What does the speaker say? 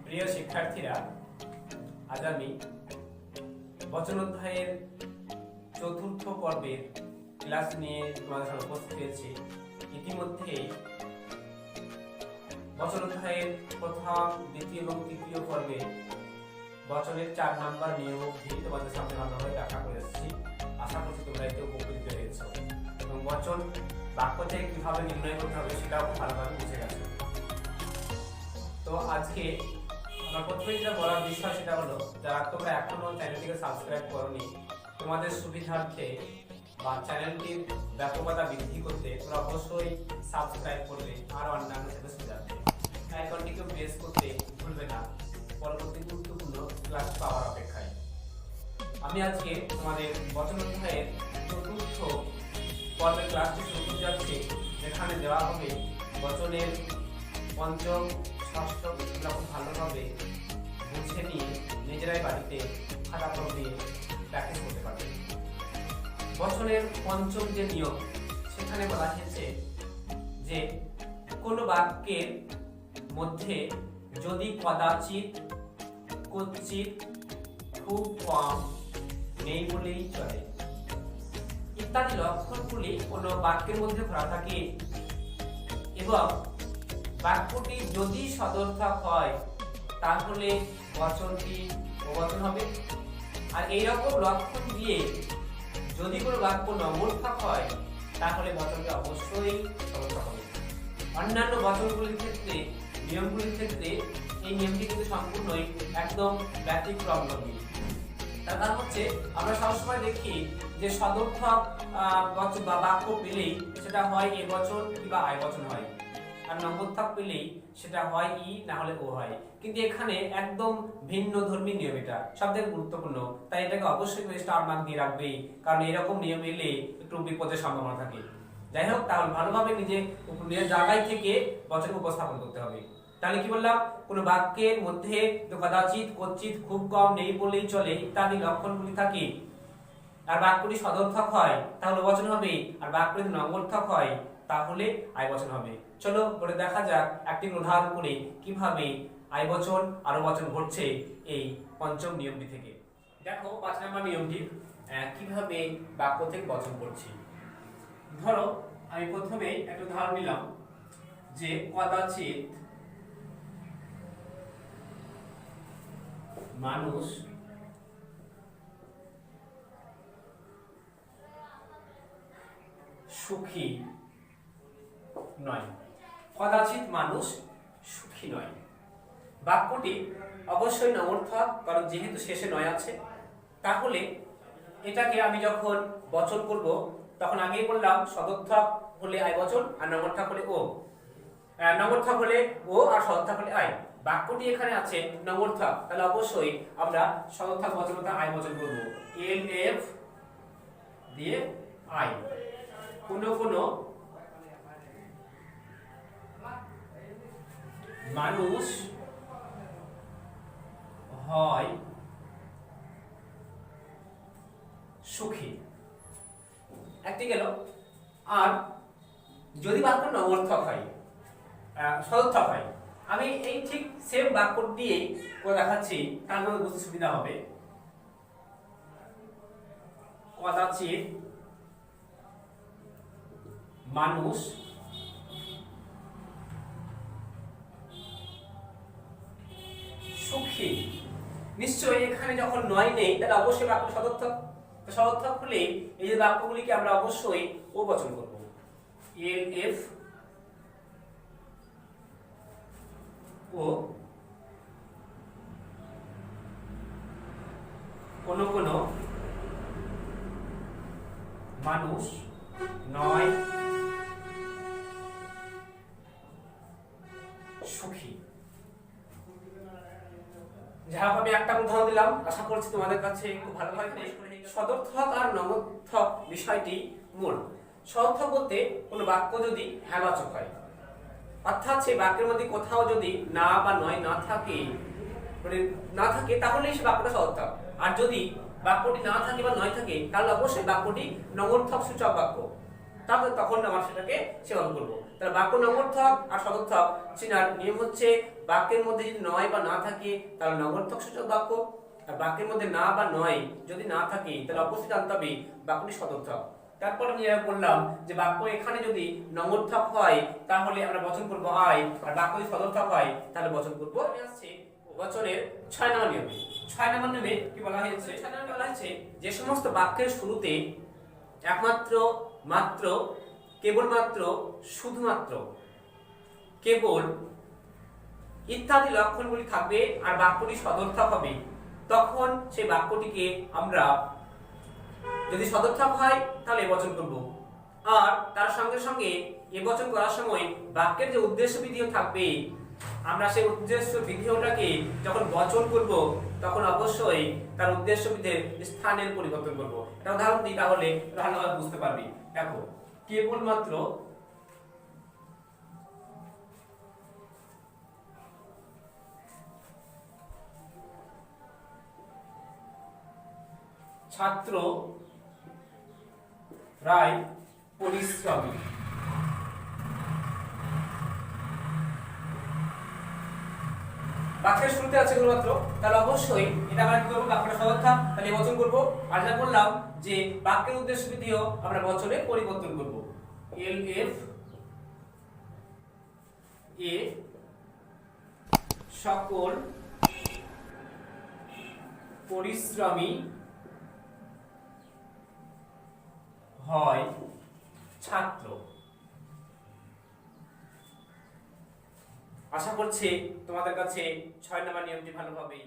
প্রিয় শিক্ষার্থীরা, আজ আমি বচন অধ্যায়ের চতুর্থ পর্বের ক্লাস নিয়ে তোমাদের সামনে উপস্থিত হয়েছি। ইতিমধ্যেই বচন অধ্যায়ের প্রথম, দ্বিতীয় এবং তৃতীয় পর্বে বচনের 4 নাম্বার নিয়ম অবধি তোমাদের সামনে ভালোভাবে ব্যাখ্যা করে এসেছি। আশা করছি তোমরা এতে উপকৃত হয়েছ এবং বচন বাক্য থেকে কিভাবে নির্ণয় করতে হবে সেটাও ভালোভাবে বুঝে গেছে। তো আজকে আমার প্রথমে যেটা বলার বিষয় সেটা হলো, যারা তোমরা এখনো চ্যানেলটিকে সাবস্ক্রাইব করোনি, তোমাদের সুবিধার্থে বা চ্যানেলটির ব্যাপকতা বৃদ্ধি করতে তোমরা অবশ্যই সাবস্ক্রাইব করবে আর অন্যান্য সুবিধার্থে আইকনটিকে প্রেস করতে ভুলবে না পরবর্তী গুরুত্বপূর্ণ ক্লাস পাওয়ার অপেক্ষায়। আমি আজকে তোমাদের বচন অধ্যায়ের চতুর্থ পর্বের ক্লাসটি শুরু করতে যাচ্ছি, যেখানে দেওয়া হবে বচনের পঞ্চম, ষষ্ঠ এগুলো খুব ভালোভাবে বুঝে নিয়ে নিজেরাই বাড়িতে খাতা কলম দিয়ে প্র্যাকটিস করতে পারবে। বচনের পঞ্চম যে নিয়ম, সেখানে বলা হয়েছে যে কোনো বাক্যের মধ্যে যদি কদাচিৎ, কচ্চিৎ, খুব কম, নেই বলেই চলে ইত্যাদি লক্ষণগুলি কোনো বাক্যের মধ্যে ভরা থাকে এবং বাক্যটি যদি সদর্থক হয় তাহলে বচনটি বহুবচন হবে। আর এইরকম লক্ষণ দিয়ে যদি কোনো বাক্য নমর্থক হয় তাহলে বচনটি অবশ্যই সদর্থক হবে। অন্যান্য বচনগুলির ক্ষেত্রে, নিয়মগুলির ক্ষেত্রে এই নিয়মটি কিন্তু সম্পূর্ণই একদম ব্যতিক্রমধর্মী। তার কারণ হচ্ছে আমরা সবসময় দেখি যে সদর্থক বচন বা বাক্য পেলেই সেটা হয় এ বচন কিংবা আয় বচন হয়, আর নমর্থক পেলেই সেটা হয় ই না হলে ও হয়। কিন্তু এখানে একদম ভিন্ন ধর্মী নিয়ম, এটা সবথেকে গুরুত্বপূর্ণ, তাই এটাকে অবশ্যই স্টার মার্ক দিয়ে রাখবেই, কারণ এরকম নিয়ম এলে একটু বিপদের সম্ভাবনা থাকে। যাই হোক, তাহলে ভালোভাবে নিজের জায়গায় থেকে বচন উপস্থাপন করতে হবে। তাহলে কি বললাম, কোনো বাক্যের মধ্যে কদাচিৎ, কচ্চিৎ, খুব কম, নেই বলেই চলে ইত্যাদি লক্ষণগুলি থাকে, আর বাক্যটি সদর্থক হয় তাহলে বচন হবে, আর বাক্যটি নমর্থক হয় তাহলে আয় বচন হবে। চলো বলে দেখা যাক একটি উদাহরণ করে কিভাবে আয় বচন আরো বচন ঘটছে এই পঞ্চম নিয়মটি থেকে। দেখো 5 নম্বর নিয়মটি কিভাবে বাক্য থেকে বচন করছি। ধরো আমি প্রথমে একটা উদাহরণ নিলাম যে কদাচিৎ মানুষ সুখী নয়। কদাচিৎ মানুষ সুখী নয় বাক্যটি অবশ্যই নমর্থক, কারণ যেহেতু শেষে নয় আছে। তাহলে এটাকে আমি যখন বচন করব তখন আগেই বললাম সদর্থক হলে আয় বচন, আর নমর্থক হলে ও। নমর্থক হলে ও আর সদর্থক হলে আয়। বাক্যটি এখানে আছে নমর্থক, তাহলে অবশ্যই আমরা সদর্থক বচনটা আয় বচন করব, এল এফ দিয়ে আই। কোনো কোনো মানুষ হয় সুখী, একটি গেল। আর যদি বাক্য নমর্থক হয়, সদর্থক হয়, আমি এই ঠিক সেম বাক্য দিয়ে করে দেখাচ্ছি, তার মধ্যে বুঝতে সুবিধা হবে। কদাচিৎ মানুষ সুখী, নিশ্চয়ই এখানে যখন নয় নেই তাহলে অবশ্যই বাক্য সদর্থক। সদর্থক হলে এই যে বাক্যগুলিকে আমরা অবশ্যই ও বচন করব, এল এফ ও। কোন কোন মানুষ নয় সুখী। যাহা আমি একটা উদাহরণ দিলাম, আশা করছি তোমাদের কাছে খুব ভালোভাবে সদর্থক আর নমর্থক বিষয়টি মূল। সদর্থক বলতে কোনো বাক্য যদি হ্যাঁবাচক হয়, অর্থাৎ সেই বাক্যের মধ্যে কোথাও যদি না বা নয় না থাকে, তাহলে সে বাক্যটা সদর্থক। আর যদি বাক্যটি না থাকে বা নয় থাকে তাহলে অবশ্যই বাক্যটি নমর্থক সূচক বাক্য, তখন আমরা সেটাকে সেবন করবো। তাহলে বাক্য নগর্থক আর সদর্থক চেনার নিয়ম হচ্ছে বাক্যের মধ্যে যদি নয় বা না থাকে তাহলে নগর্থক সূচক বাক্য, আর বাক্যের মধ্যে না বা নয় যদি না থাকে তাহলে অবশ্যই জানতে হবে বাক্যটি সদর্থক। তারপর আমি বললাম যে বাক্য এখানে যদি নগর্থক হয় তাহলে আমরা বচন করব আই, আর বাক্য যদি সদর্থক হয় তাহলে বচন করব আসছে। বচনের 6 নম্বর নিয়মে, 6 নম্বর নিয়মে কি বলা হয়েছে? 6 নম্বরে বলা হয়েছে যে সমস্ত বাক্যের শুরুতে একমাত্র, মাত্র, কেবলমাত্র, শুধুমাত্র, কেবল ইত্যাদি লক্ষণগুলি থাকবে আর বাক্যটি সদর্থক হবে, তখন সেই বাক্যটিকে আমরা যদি সদর্থক হয় তাহলে এবচন করব, আর তার সঙ্গে সঙ্গে এবচন করার সময় বাক্যের যে উদ্দেশ্য বিধেয় থাকবে আমরা সেই উদ্দেশ্য বিধেয়টাকে যখন বচন করব তখন অবশ্যই তার উদ্দেশ্য বিধেয়ের স্থানের পরিবর্তন করব। এটা উদাহরণ দিই তাহলে ভালোভাবে বুঝতে পারবি। দেখো, কেবলমাত্র ছাত্র রায় পরিশ্রমী, বাক্যের শুরুতে আছে কেবলমাত্র, তাহলে অবশ্যই এটা আমরা কি করবো? বাক্যটা সদর্থক, তাহলে বচন করব। আর যা বললাম যে বাক্যের উদ্দেশ্য বিধেয় আমরা বচনে পরিবর্তন করব, এল এফ এ সকল পরিশ্রমী হয় ছাত্র। আশা করছি তোমাদের কাছে 6 নম্বর নিয়মটি ভালোভাবেই